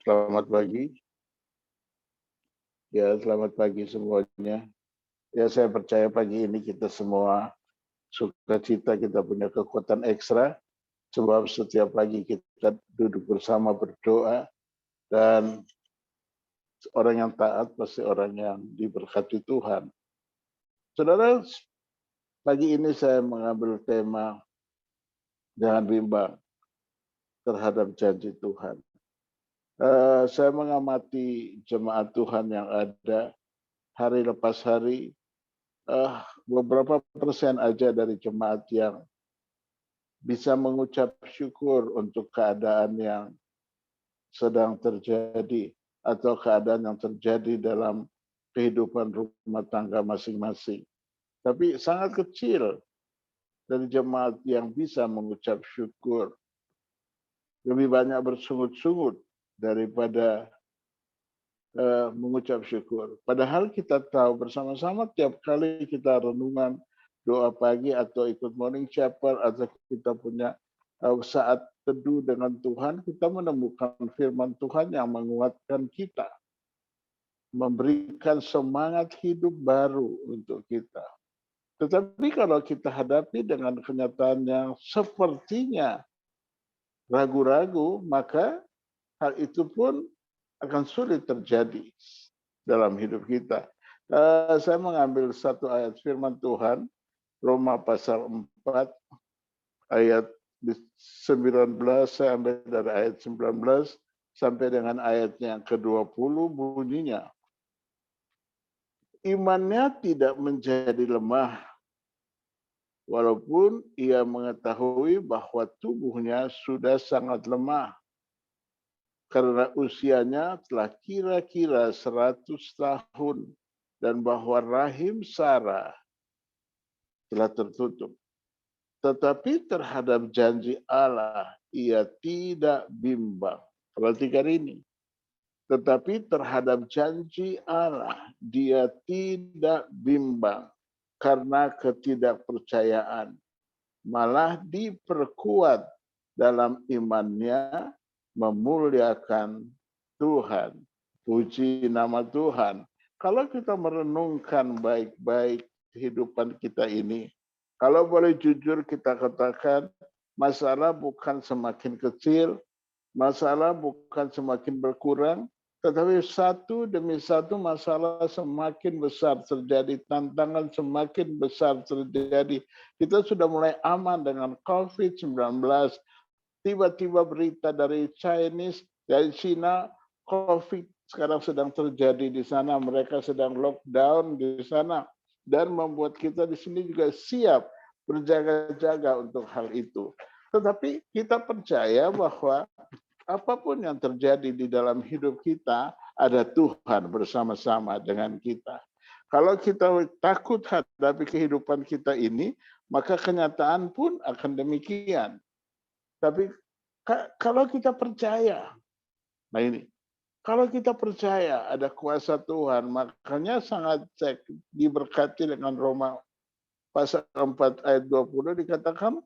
Selamat pagi. Ya, selamat pagi semuanya. Ya, saya percaya pagi ini kita semua sukacita, kita punya kekuatan ekstra, sebab setiap pagi kita duduk bersama berdoa, dan orang yang taat pasti orang yang diberkati Tuhan. Saudara, pagi ini saya mengambil tema jangan bimbang terhadap janji Tuhan. Saya mengamati jemaat Tuhan yang ada hari lepas hari, beberapa persen aja dari jemaat yang bisa mengucap syukur untuk keadaan yang sedang terjadi atau keadaan yang terjadi dalam kehidupan rumah tangga masing-masing. Tapi sangat kecil dari jemaat yang bisa mengucap syukur. Lebih banyak bersungut-sungut daripada mengucap syukur. Padahal kita tahu bersama-sama tiap kali kita renungan doa pagi atau ikut morning chapel atau kita punya saat teduh dengan Tuhan, kita menemukan firman Tuhan yang menguatkan kita, memberikan semangat hidup baru untuk kita. Tetapi kalau kita hadapi dengan kenyataan yang sepertinya ragu-ragu, maka hal itu pun akan sulit terjadi dalam hidup kita. Saya mengambil satu ayat firman Tuhan, Roma pasal 4, ayat 19, saya ambil dari ayat 19 sampai dengan ayat yang ke-20, bunyinya, imannya tidak menjadi lemah, walaupun ia mengetahui bahwa tubuhnya sudah sangat lemah, karena usianya telah kira-kira 100 tahun, dan bahwa rahim Sarah telah tertutup. Tetapi terhadap janji Allah, ia tidak bimbang. Perhatikan ini. Tetapi terhadap janji Allah, dia tidak bimbang karena ketidakpercayaan. Malah diperkuat dalam imannya, memuliakan Tuhan. Puji nama Tuhan. Kalau kita merenungkan baik-baik kehidupan kita ini, kalau boleh jujur kita katakan, masalah bukan semakin kecil, masalah bukan semakin berkurang, tetapi satu demi satu masalah semakin besar terjadi, tantangan semakin besar terjadi. Kita sudah mulai aman dengan COVID-19, tiba-tiba berita dari Chinese, dari China, COVID sekarang sedang terjadi di sana, mereka sedang lockdown di sana, dan membuat kita di sini juga siap berjaga-jaga untuk hal itu. Tetapi kita percaya bahwa apapun yang terjadi di dalam hidup kita, ada Tuhan bersama-sama dengan kita. Kalau kita takut hadapi kehidupan kita ini, maka kenyataan pun akan demikian. Tapi kalau kita percaya, nah ini, kalau kita percaya ada kuasa Tuhan, makanya sangat diberkati dengan Roma pasal 4 ayat 20 dikatakan,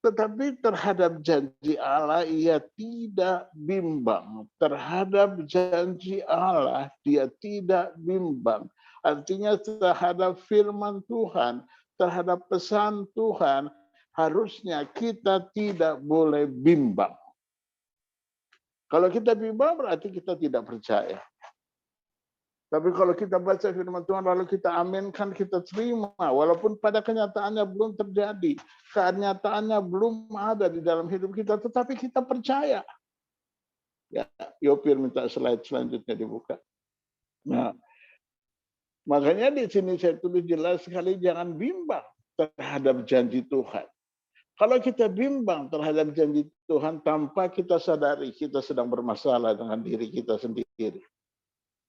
tetapi terhadap janji Allah ia tidak bimbang. Terhadap janji Allah dia tidak bimbang. Artinya terhadap firman Tuhan, terhadap pesan Tuhan, harusnya kita tidak boleh bimbang. Kalau kita bimbang berarti kita tidak percaya. Tapi kalau kita baca firman Tuhan lalu kita aminkan, kita terima, walaupun pada kenyataannya belum terjadi, kenyataannya belum ada di dalam hidup kita, tetapi kita percaya. Ya, Yopir minta slide selanjutnya dibuka. Nah, makanya di sini saya tulis jelas sekali, jangan bimbang terhadap janji Tuhan. Kalau kita bimbang terhadap janji Tuhan tanpa kita sadari, kita sedang bermasalah dengan diri kita sendiri.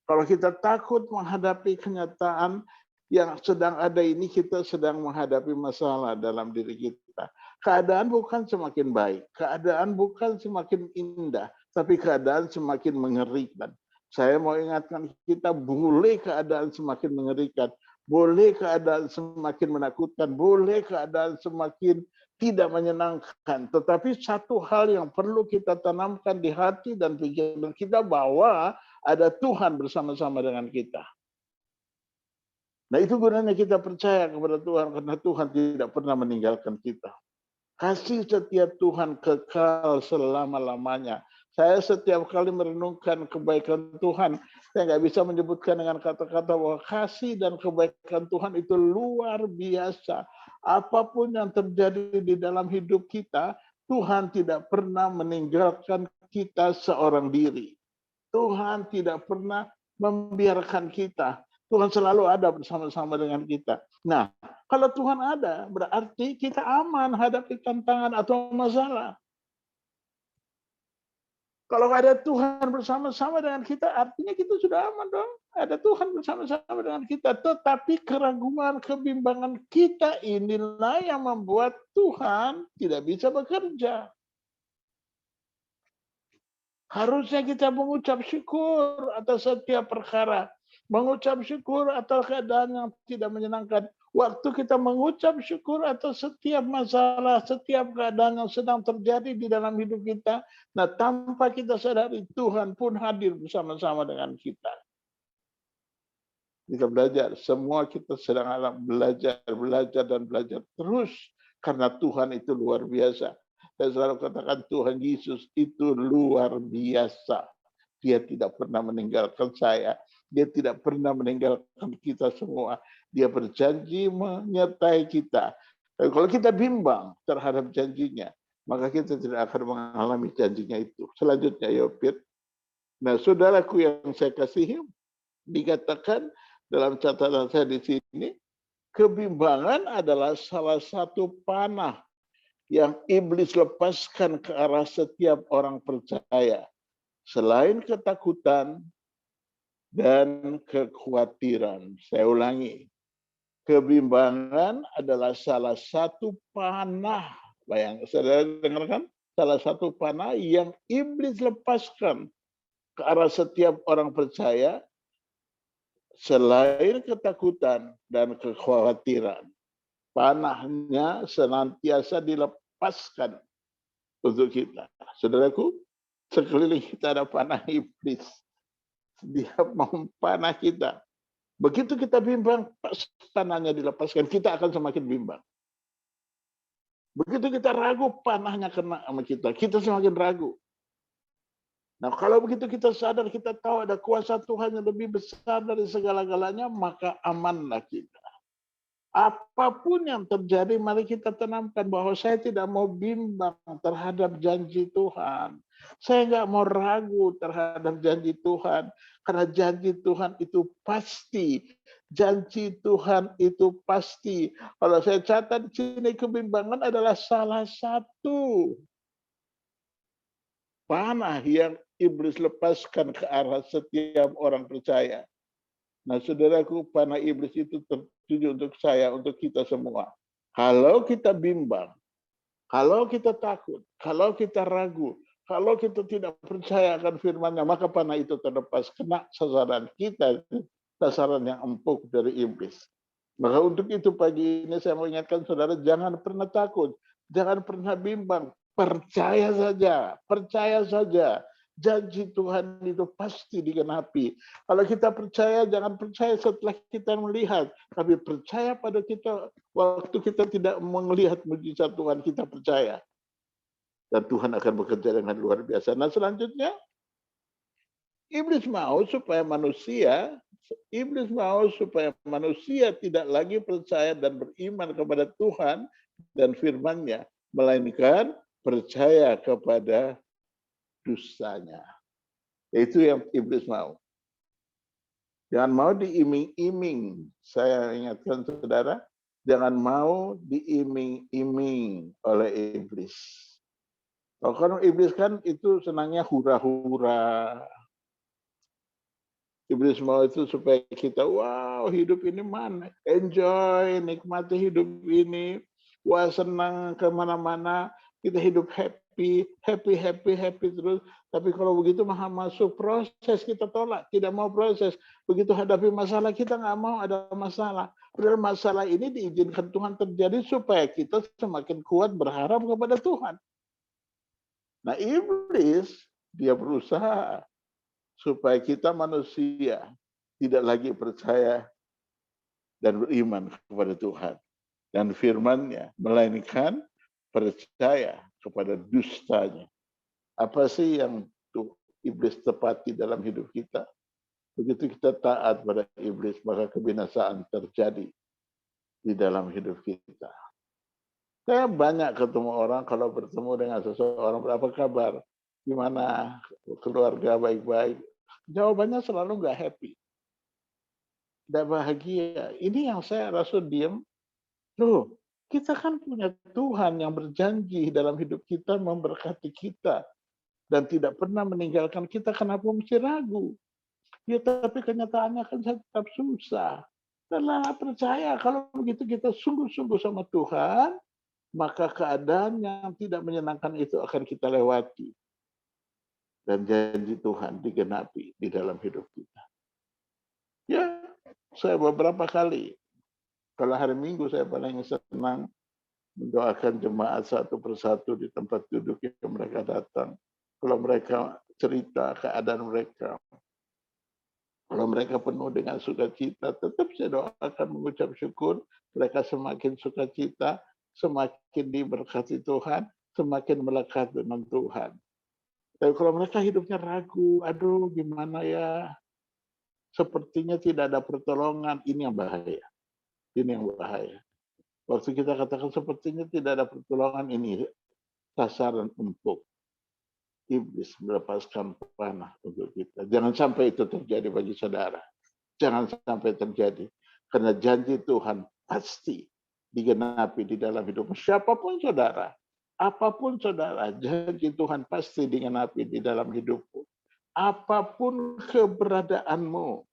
Kalau kita takut menghadapi kenyataan yang sedang ada ini, kita sedang menghadapi masalah dalam diri kita. Keadaan bukan semakin baik, keadaan bukan semakin indah, tapi keadaan semakin mengerikan. Saya mau ingatkan kita, boleh keadaan semakin mengerikan, boleh keadaan semakin menakutkan, boleh keadaan semakin tidak menyenangkan. Tetapi satu hal yang perlu kita tanamkan di hati dan pikiran kita bahwa ada Tuhan bersama-sama dengan kita. Nah, itu gunanya kita percaya kepada Tuhan karena Tuhan tidak pernah meninggalkan kita. Kasih setia Tuhan kekal selama-lamanya. Saya setiap kali merenungkan kebaikan Tuhan, saya nggak bisa menyebutkan dengan kata-kata bahwa kasih dan kebaikan Tuhan itu luar biasa. Apapun yang terjadi di dalam hidup kita, Tuhan tidak pernah meninggalkan kita seorang diri. Tuhan tidak pernah membiarkan kita. Tuhan selalu ada bersama-sama dengan kita. Nah, kalau Tuhan ada, berarti kita aman hadapi tantangan atau masalah. Kalau ada Tuhan bersama-sama dengan kita, artinya kita sudah aman dong. Ada Tuhan bersama-sama dengan kita. Tetapi keraguan, kebimbangan kita inilah yang membuat Tuhan tidak bisa bekerja. Harusnya kita mengucap syukur atas setiap perkara. Mengucap syukur atas keadaan yang tidak menyenangkan. Waktu kita mengucap syukur atas setiap masalah, setiap keadaan yang sedang terjadi di dalam hidup kita, nah tanpa kita sadari Tuhan pun hadir bersama-sama dengan kita. Kita belajar, semua kita sedang belajar dan belajar terus karena Tuhan itu luar biasa. Saya selalu katakan Tuhan Yesus itu luar biasa. Dia tidak pernah meninggalkan saya. Dia tidak pernah meninggalkan kita semua. Dia berjanji menyertai kita. Dan kalau kita bimbang terhadap janjinya, maka kita tidak akan mengalami janjinya itu. Selanjutnya, Yopir. Nah, saudaraku yang saya kasihi, dikatakan dalam catatan saya di sini, kebimbangan adalah salah satu panah yang iblis lepaskan ke arah setiap orang percaya. Selain ketakutan dan kekhawatiran. Saya ulangi. Kebimbangan adalah salah satu panah. Bayang, saudara dengarkan? Salah satu panah yang iblis lepaskan ke arah setiap orang percaya selain ketakutan dan kekhawatiran. Panahnya senantiasa dilepaskan untuk kita. Saudaraku, sekeliling kita ada panah iblis. Dia mempanah kita. Begitu kita bimbang, panahnya dilepaskan, kita akan semakin bimbang. Begitu kita ragu, panahnya kena sama kita semakin ragu. Nah, kalau begitu kita sadar, kita tahu ada kuasa Tuhan yang lebih besar dari segala-galanya, maka amanlah kita. Apapun yang terjadi, mari kita tanamkan bahwa saya tidak mau bimbang terhadap janji Tuhan. Saya nggak mau ragu terhadap janji Tuhan. Karena janji Tuhan itu pasti. Janji Tuhan itu pasti. Kalau saya catat di sini, kebimbangan adalah salah satu panah yang iblis lepaskan ke arah setiap orang percaya. Nah, saudaraku, panah iblis itu tertuju untuk saya, untuk kita semua. Kalau kita bimbang, kalau kita takut, kalau kita ragu, kalau kita tidak percaya akan firman-Nya, maka panah itu terlepas, kena sasaran kita, sasaran yang empuk dari iblis. Maka untuk itu pagi ini saya mau ingatkan saudara, jangan pernah takut, jangan pernah bimbang, percaya saja, percaya saja. Janji Tuhan itu pasti digenapi. Kalau kita percaya, jangan percaya setelah kita melihat, tapi percaya pada kita waktu kita tidak melihat mujizat Tuhan, kita percaya. Dan Tuhan akan bekerja dengan luar biasa. Nah, selanjutnya, iblis mau supaya manusia tidak lagi percaya dan beriman kepada Tuhan dan firman-Nya, melainkan percaya kepada dusanya. Itu yang iblis mau. Jangan mau diiming-iming. Saya ingatkan saudara, jangan mau diiming-iming oleh iblis. Kalau iblis kan itu senangnya hura-hura. Iblis mau itu supaya kita, wow, hidup ini mana? Enjoy, nikmati hidup ini. Wah, senang kemana-mana. Kita hidup happy. happy terus. Tapi kalau begitu masuk proses kita tolak, tidak mau proses. Begitu hadapi masalah kita nggak mau ada masalah. Padahal masalah ini diizinkan Tuhan terjadi supaya kita semakin kuat berharap kepada Tuhan. Nah, iblis dia berusaha supaya kita manusia tidak lagi percaya dan beriman kepada Tuhan dan firman-Nya, melainkan percaya kepada dustanya. Apa sih yang iblis tepati dalam hidup kita? Begitu kita taat pada iblis, maka kebinasaan terjadi di dalam hidup kita. Saya banyak ketemu orang, kalau bertemu dengan seseorang, apa kabar? Gimana? Keluarga baik-baik? Jawabannya selalu nggak happy. Nggak bahagia. Ini yang saya rasa diam. Loh, kita kan punya Tuhan yang berjanji dalam hidup kita memberkati kita. Dan tidak pernah meninggalkan kita, kenapa mesti ragu? Ya, tapi kenyataannya kan tetap susah. Karena percaya kalau begitu kita sungguh-sungguh sama Tuhan, maka keadaan yang tidak menyenangkan itu akan kita lewati. Dan janji Tuhan digenapi di dalam hidup kita. Ya, saya beberapa kali, kalau hari Minggu saya paling senang mendoakan jemaat satu persatu di tempat duduk yang mereka datang. Kalau mereka cerita keadaan mereka, kalau mereka penuh dengan sukacita, tetap saya doakan mengucap syukur. Mereka semakin sukacita, semakin diberkati Tuhan, semakin melekat dengan Tuhan. Tapi kalau mereka hidupnya ragu, aduh gimana ya, sepertinya tidak ada pertolongan, ini yang bahaya. Ini yang bahaya. Waktu kita katakan sepertinya tidak ada pertolongan, ini sasaran empuk. Iblis melepaskan panah untuk kita. Jangan sampai itu terjadi bagi saudara. Jangan sampai terjadi. Karena janji Tuhan pasti digenapi di dalam hidupmu. Siapapun saudara, apapun saudara, janji Tuhan pasti digenapi di dalam hidupmu. Apapun keberadaanmu,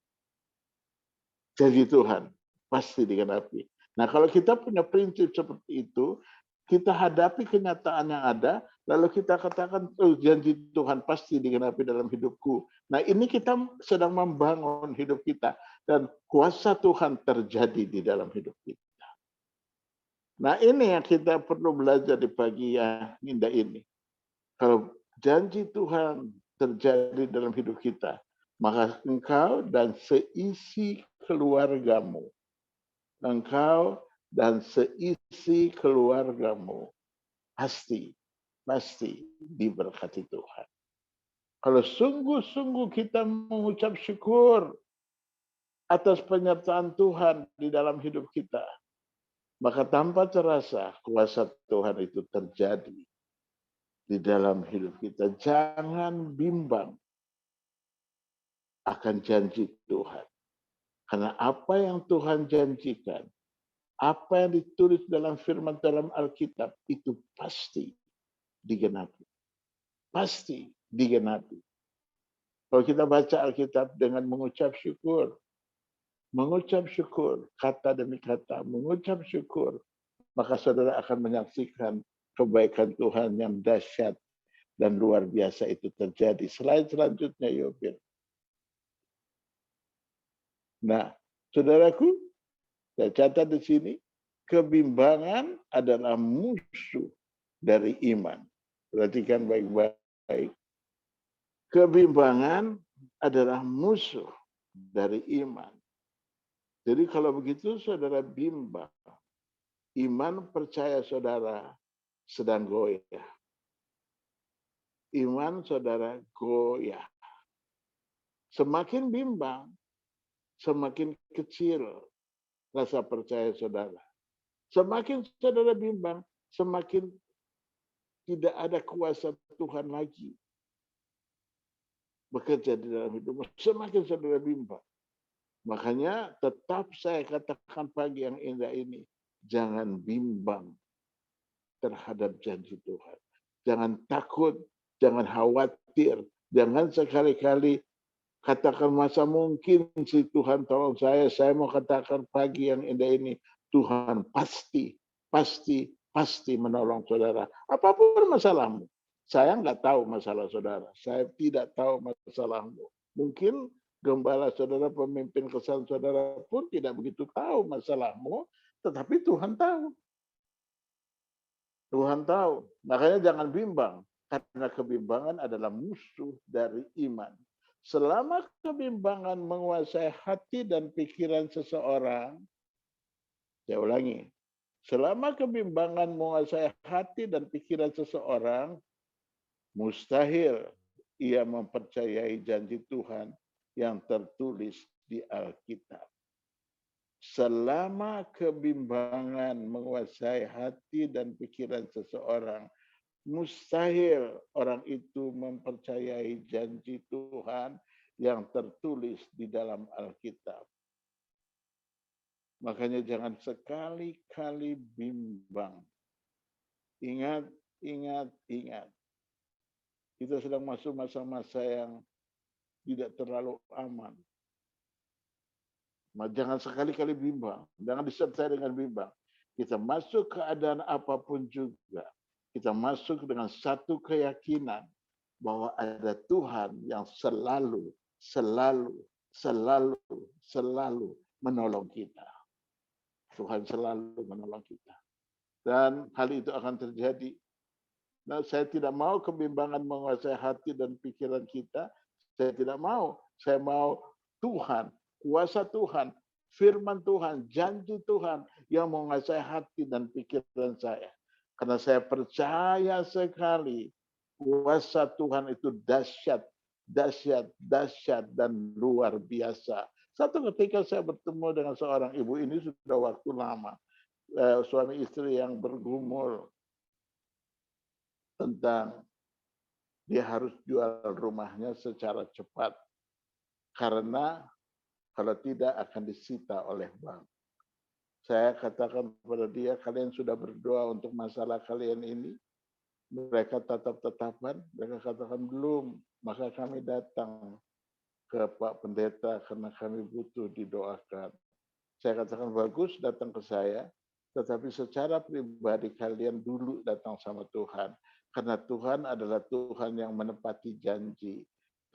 janji Tuhan pasti digenapi. Nah, kalau kita punya prinsip seperti itu, kita hadapi kenyataan yang ada, lalu kita katakan, oh, janji Tuhan pasti digenapi dalam hidupku. Nah, ini kita sedang membangun hidup kita. Dan kuasa Tuhan terjadi di dalam hidup kita. Nah, ini yang kita perlu belajar di pagi yang indah ini. Kalau janji Tuhan terjadi dalam hidup kita, maka engkau dan seisi keluargamu, engkau dan seisi keluargamu pasti diberkati Tuhan. Kalau sungguh-sungguh kita mengucap syukur atas penyertaan Tuhan di dalam hidup kita, maka tanpa terasa kuasa Tuhan itu terjadi di dalam hidup kita. Jangan bimbang akan janji Tuhan. Karena apa yang Tuhan janjikan, apa yang ditulis dalam firman dalam Alkitab itu pasti digenapi. Pasti digenapi. Kalau kita baca Alkitab dengan mengucap syukur, kata demi kata, mengucap syukur, maka saudara akan menyaksikan kebaikan Tuhan yang dahsyat dan luar biasa itu terjadi. Selanjutnya, Yobir. Nah, saudaraku, saya catat di sini, kebimbangan adalah musuh dari iman. Perhatikan baik-baik. Kebimbangan adalah musuh dari iman. Jadi kalau begitu saudara bimbang, iman percaya saudara sedang goyah. Iman saudara goyah. Semakin bimbang, semakin kecil rasa percaya saudara. Semakin saudara bimbang, semakin tidak ada kuasa Tuhan lagi bekerja di dalam hidupmu. Semakin saudara bimbang. Makanya tetap saya katakan pagi yang indah ini, jangan bimbang terhadap janji Tuhan. Jangan takut, jangan khawatir, jangan sekali-kali katakan masa mungkin si Tuhan tolong saya mau katakan pagi yang indah ini, Tuhan pasti menolong saudara. Apapun masalahmu, Saya nggak tahu masalah saudara. Saya tidak tahu masalahmu. Mungkin gembala saudara, pemimpin kesal saudara pun tidak begitu tahu masalahmu, tetapi Tuhan tahu. Tuhan tahu. Makanya jangan bimbang. Karena kebimbangan adalah musuh dari iman. Selama kebimbangan menguasai hati dan pikiran seseorang, saya ulangi, selama kebimbangan menguasai hati dan pikiran seseorang, mustahil ia mempercayai janji Tuhan yang tertulis di Alkitab. Selama kebimbangan menguasai hati dan pikiran seseorang, mustahil orang itu mempercayai janji Tuhan yang tertulis di dalam Alkitab. Makanya jangan sekali-kali bimbang. Ingat, ingat, ingat. Kita sedang masuk masa-masa yang tidak terlalu aman. Jangan sekali-kali bimbang. Jangan disertai dengan bimbang. Kita masuk keadaan apapun juga. Kita masuk dengan satu keyakinan bahwa ada Tuhan yang selalu menolong kita. Tuhan selalu menolong kita. Dan hal itu akan terjadi. Nah, saya tidak mau kebimbangan menguasai hati dan pikiran kita. Saya tidak mau. Saya mau Tuhan, kuasa Tuhan, firman Tuhan, janji Tuhan yang menguasai hati dan pikiran saya. Karena saya percaya sekali kuasa Tuhan itu dahsyat, dahsyat, dahsyat dan luar biasa. Satu ketika saya bertemu dengan seorang ibu, ini sudah waktu lama, suami istri yang bergumul tentang dia harus jual rumahnya secara cepat karena kalau tidak akan disita oleh bank. Saya katakan kepada dia, kalian sudah berdoa untuk masalah kalian ini? Mereka tatap-tatapan, mereka katakan belum, maka kami datang ke Pak Pendeta karena kami butuh didoakan. Saya katakan bagus datang ke saya, tetapi secara pribadi kalian dulu datang sama Tuhan. Karena Tuhan adalah Tuhan yang menepati janji.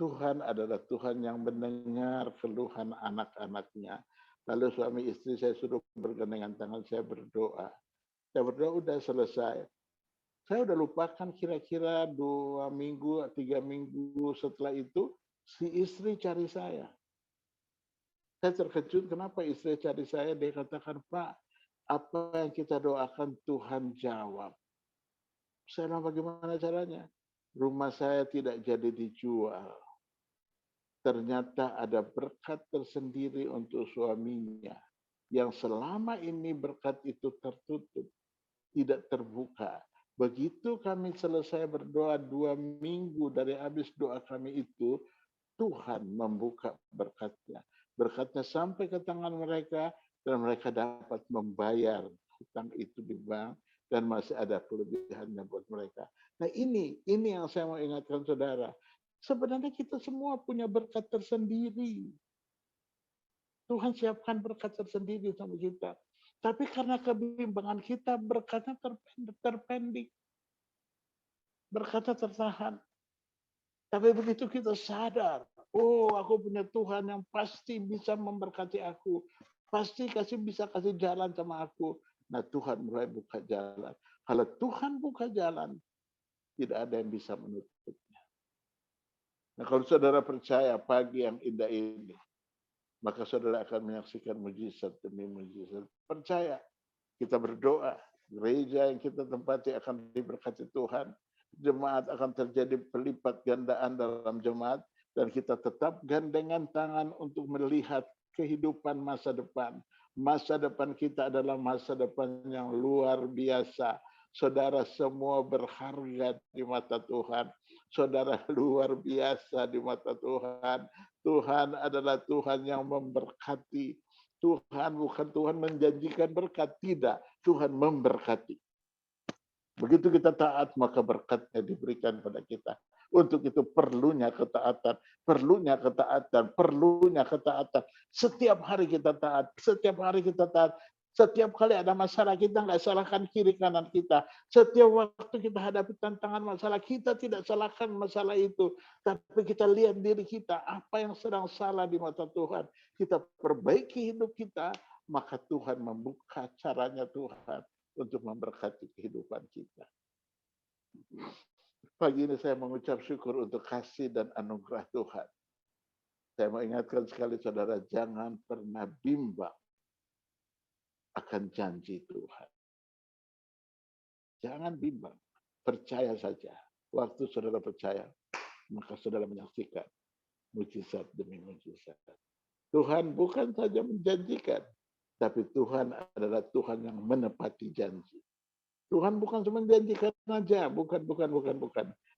Tuhan adalah Tuhan yang mendengar keluhan anak-anaknya. Lalu suami istri saya suruh bergandengan tangan, saya berdoa. Saya berdoa udah selesai. Saya udah lupakan kira-kira 2 minggu, 3 minggu setelah itu, si istri cari saya. Saya terkejut kenapa istri cari saya. Dia katakan, Pak, apa yang kita doakan Tuhan jawab. Saya bilang bagaimana caranya? Rumah saya tidak jadi dijual. Ternyata ada berkat tersendiri untuk suaminya. Yang selama ini berkat itu tertutup. Tidak terbuka. Begitu kami selesai berdoa 2 minggu dari habis doa kami itu, Tuhan membuka berkatnya. Berkatnya sampai ke tangan mereka dan mereka dapat membayar hutang itu di bank dan masih ada kelebihannya buat mereka. Nah ini yang saya mau ingatkan saudara. Sebenarnya kita semua punya berkat tersendiri. Tuhan siapkan berkat tersendiri sama kita. Tapi karena kebimbangan kita, berkatnya terpending. Berkatnya tertahan. Tapi begitu kita sadar, oh aku punya Tuhan yang pasti bisa memberkati aku. Pasti bisa kasih jalan sama aku. Nah Tuhan mulai buka jalan. Kalau Tuhan buka jalan, tidak ada yang bisa menutupnya. Nah kalau saudara percaya pagi yang indah ini, maka saudara akan menyaksikan mujizat demi mujizat. Percaya, kita berdoa, gereja yang kita tempati akan diberkati Tuhan, jemaat akan terjadi pelipat gandaan dalam jemaat, dan kita tetap gandengan tangan untuk melihat kehidupan masa depan. Masa depan kita adalah masa depan yang luar biasa. Saudara semua berharga di mata Tuhan. Saudara luar biasa di mata Tuhan. Tuhan adalah Tuhan yang memberkati. Tuhan bukan Tuhan menjanjikan berkat. Tidak, Tuhan memberkati. Begitu kita taat, maka berkatnya diberikan pada kita. Untuk itu perlunya ketaatan, perlunya ketaatan, perlunya ketaatan. Setiap hari kita taat, setiap hari kita taat. Setiap kali ada masalah, kita nggak salahkan kiri kanan kita. Setiap waktu kita hadapi tantangan masalah, kita tidak salahkan masalah itu. Tapi kita lihat diri kita, apa yang sedang salah di mata Tuhan. Kita perbaiki hidup kita, maka Tuhan membuka caranya Tuhan untuk memberkati kehidupan kita. Pagi ini saya mengucap syukur untuk kasih dan anugerah Tuhan. Saya mau ingatkan sekali saudara, jangan pernah bimbang akan janji Tuhan. Jangan bimbang, percaya saja. Waktu saudara percaya, maka saudara menyaksikan mujizat demi mujizat. Tuhan bukan saja menjanjikan, tapi Tuhan adalah Tuhan yang menepati janji. Tuhan bukan cuma menjanjikan saja, bukan.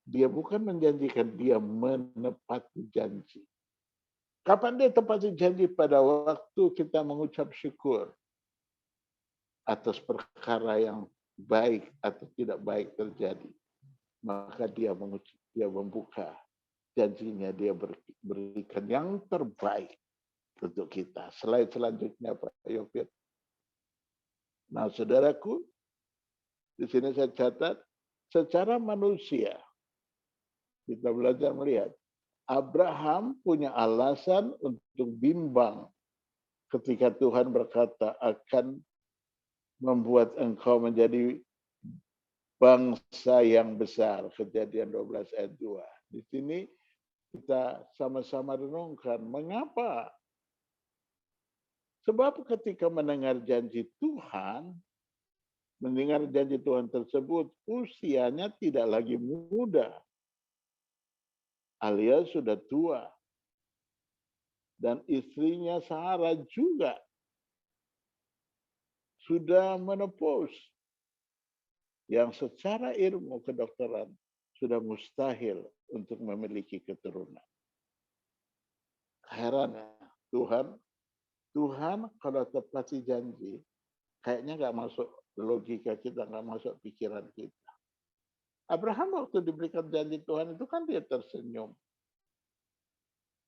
Dia bukan menjanjikan, dia menepati janji. Kapan dia tepati janji? Pada waktu kita mengucap syukur atas perkara yang baik atau tidak baik terjadi, maka dia membuka janjinya, dia berikan yang terbaik untuk kita. Slide selanjutnya Pak Yopir. Nah, saudaraku, di sini saya catat, secara manusia kita belajar melihat Abraham punya alasan untuk bimbang ketika Tuhan berkata akan membuat engkau menjadi bangsa yang besar. Kejadian 12 ayat 2. Di sini kita sama-sama renungkan. Mengapa? Sebab ketika mendengar janji Tuhan tersebut, usianya tidak lagi muda, alias sudah tua. Dan istrinya Sarah juga sudah menopause, yang secara ilmu kedokteran sudah mustahil untuk memiliki keturunan. Heran ya, Tuhan kalau tepati janji, kayaknya nggak masuk logika kita, nggak masuk pikiran kita. Abraham waktu diberikan janji Tuhan itu kan dia tersenyum.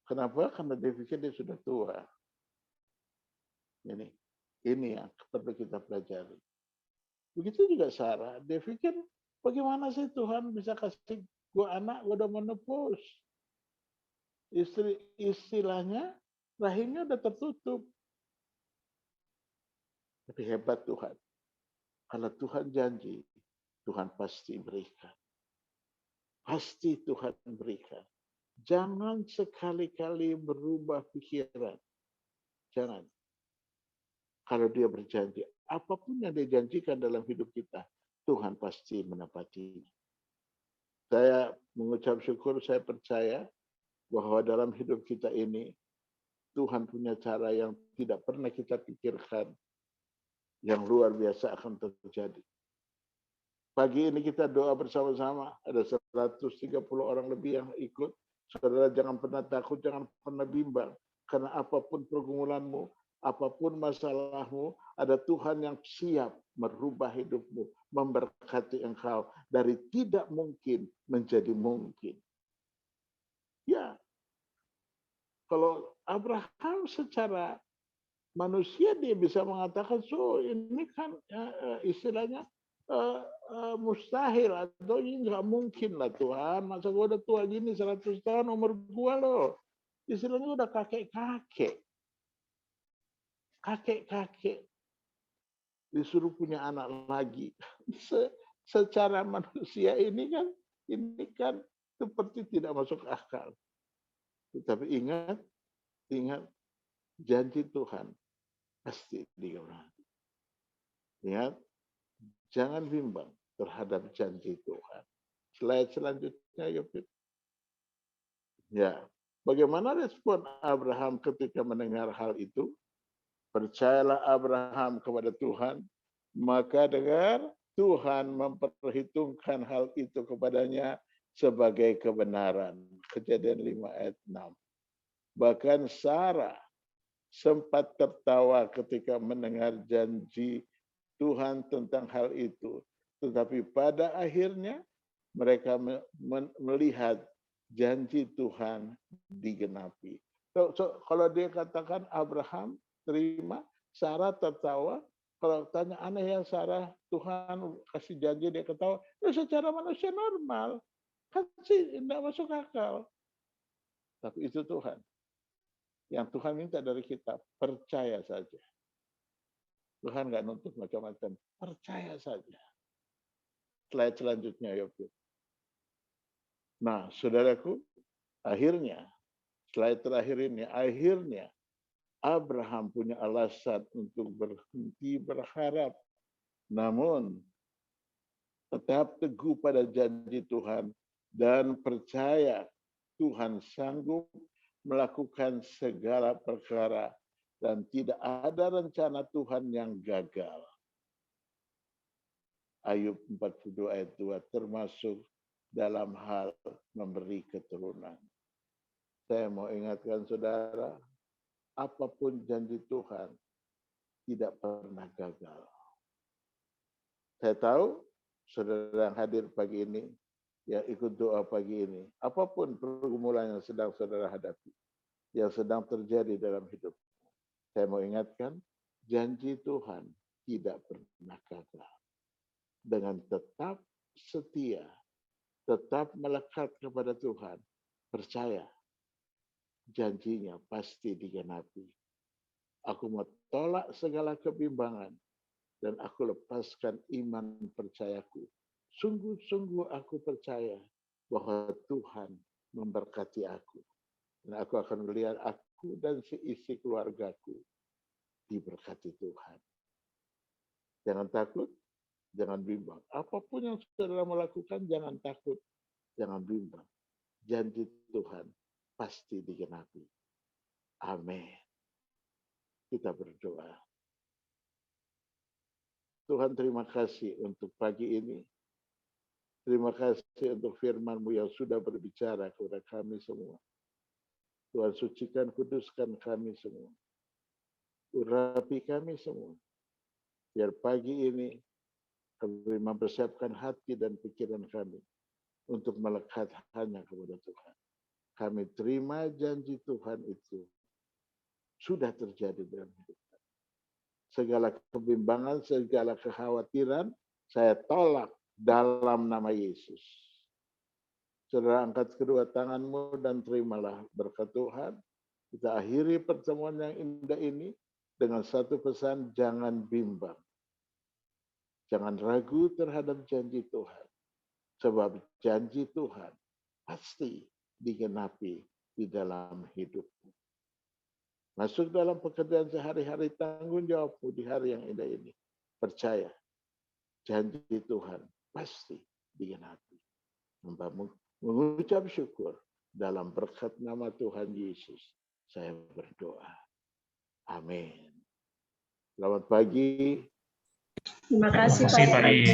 Kenapa? Karena dia pikir dia sudah tua. Ini yang perlu kita pelajari. Begitu juga Sarah, dia pikir bagaimana sih Tuhan bisa kasih gue anak, gue udah menopause. Istilahnya rahimnya udah tertutup. Tapi hebat Tuhan. Kalau Tuhan janji, Tuhan pasti berikan. Pasti Tuhan berikan. Jangan sekali-kali berubah pikiran. Jangan. Kalau dia berjanji, apapun yang dia janjikan dalam hidup kita, Tuhan pasti menepati. Saya mengucap syukur, saya percaya bahwa dalam hidup kita ini, Tuhan punya cara yang tidak pernah kita pikirkan, yang luar biasa akan terjadi. Pagi ini kita doa bersama-sama, ada 130 orang lebih yang ikut. Saudara jangan pernah takut, jangan pernah bimbang. Karena apapun pergumulanmu, apapun masalahmu, ada Tuhan yang siap merubah hidupmu, memberkati engkau dari tidak mungkin menjadi mungkin. Ya, kalau Abraham secara manusia dia bisa mengatakan, so ini kan istilahnya mustahil atau ini nggak mungkin lah Tuhan, masa gue udah tua gini 100 tahun umur gue loh, istilahnya udah kakek-kakek disuruh punya anak lagi. Secara manusia ini kan seperti tidak masuk akal. Tetapi ingat janji Tuhan pasti digenapi. Ingat, jangan bimbang terhadap janji Tuhan. Slide selanjutnya, Yopit. Ya, bagaimana respon Abraham ketika mendengar hal itu? Percayalah Abraham kepada Tuhan, maka dengar Tuhan memperhitungkan hal itu kepadanya sebagai kebenaran. Kejadian 5 ayat 6. Bahkan Sarah sempat tertawa ketika mendengar janji Tuhan tentang hal itu. Tetapi pada akhirnya mereka melihat janji Tuhan digenapi. Kalau dia katakan Abraham terima, Sarah tertawa, Kalau tanya aneh ya Sarah, Tuhan kasih janji dia ketawa, ya secara manusia normal. Kan sih tidak masuk akal. Tapi itu Tuhan. Yang Tuhan minta dari kita, percaya saja. Tuhan nggak nuntut macam-macam. Percaya saja. Slide selanjutnya, Yopir. Nah, saudaraku, akhirnya, slide terakhir ini, akhirnya Abraham punya alasan untuk berhenti berharap. Namun, tetap teguh pada janji Tuhan dan percaya Tuhan sanggup melakukan segala perkara dan tidak ada rencana Tuhan yang gagal. Ayub 42 ayat 2 termasuk dalam hal memberi keturunan. Saya mau ingatkan saudara, apapun janji Tuhan tidak pernah gagal. Saya tahu saudara yang hadir pagi ini, yang ikut doa pagi ini, apapun pergumulan yang sedang saudara hadapi, yang sedang terjadi dalam hidup, saya mau ingatkan, janji Tuhan tidak pernah gagal. Dengan tetap setia, tetap melekat kepada Tuhan, percaya, janjinya pasti digenapi. Aku mau tolak segala kebimbangan, dan aku lepaskan iman percayaku. Sungguh-sungguh aku percaya bahwa Tuhan memberkati aku. Dan aku akan melihat aku dan seisi keluargaku diberkati Tuhan. Jangan takut, jangan bimbang. Apapun yang saudara melakukan, jangan takut, jangan bimbang. Janji Tuhan pasti digenapi. Amin. Kita berdoa. Tuhan, terima kasih untuk pagi ini. Terima kasih untuk firman-Mu yang sudah berbicara kepada kami semua. Tuhan, sucikan, kuduskan kami semua. Urapi kami semua. Biar pagi ini kami mempersiapkan hati dan pikiran kami untuk melekat hanya kepada Tuhan. Kami terima janji Tuhan itu sudah terjadi dalam hidup kami. Segala kebimbangan, segala kekhawatiran, saya tolak dalam nama Yesus. Saudara, angkat kedua tanganmu dan terimalah berkat Tuhan. Kita akhiri pertemuan yang indah ini dengan satu pesan, jangan bimbang. Jangan ragu terhadap janji Tuhan. Sebab janji Tuhan pasti digenapi di dalam hidupmu. Masuk dalam pekerjaan sehari-hari, tanggung jawabmu di hari yang indah ini. Percaya, janji Tuhan pasti digenapi. Hambamu mengucap syukur dalam berkat nama Tuhan Yesus. Saya berdoa. Amin. Selamat pagi. Terima kasih Pak.